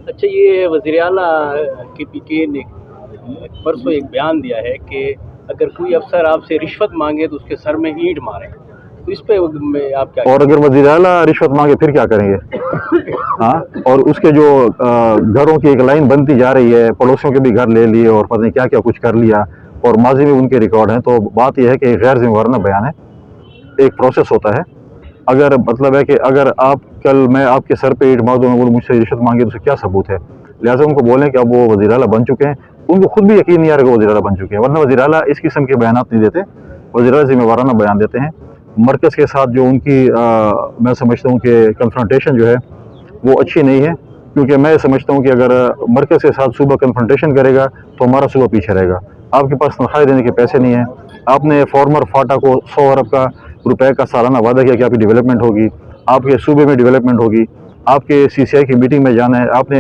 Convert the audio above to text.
अच्छा, ये वज़ीर आला के पीके ने परसों एक बयान दिया है कि अगर कोई अफसर आपसे रिश्वत मांगे तो उसके सर में ईंट मारें, तो इस पे आप क्या और अगर वज़ीर आला रिश्वत मांगे फिर क्या करेंगे? हाँ, और उसके जो घरों की एक लाइन बनती जा रही है, पड़ोसियों के भी घर ले लिए और पता नहीं क्या क्या कुछ कर लिया, और माजी में उनके रिकॉर्ड हैं। तो बात यह है कि गैर जिम्मेवाराना बयान है, एक प्रोसेस होता है। अगर मतलब है कि अगर आप कल मैं आपके सर पे ईंट मार दूंगा, वो मुझसे रिश्वत मांगे, तो उससे क्या सबूत है? लिहाजा उनको बोलें कि अब वो वज़ीर आला बन चुके हैं, उनको खुद भी यकीन नहीं आ रहा कि वज़ीर आला बन चुके हैं, वरना वज़ीर आला इस किस्म के बयान नहीं देते। वज़ीर आला जिम्मेवाराना बयान देते हैं। मरकज़ के साथ जो उनकी मैं समझता हूँ कि कन्फ्रंटेशन जो है वो अच्छी नहीं है, क्योंकि मैं समझता हूँ कि अगर मरकज़ के साथ सूबा कन्फ्रंटेशन करेगा तो हमारा सूबा पीछे रहेगा। आपके पास तनख्वाह देने के पैसे नहीं हैं, आपने फॉर्मर फाटा को 100 अरब का रुपए का सालाना वादा किया कि आपकी डेवलपमेंट होगी, आपके सूबे में डेवलपमेंट होगी, आपके CCI की मीटिंग में जाना है, आपने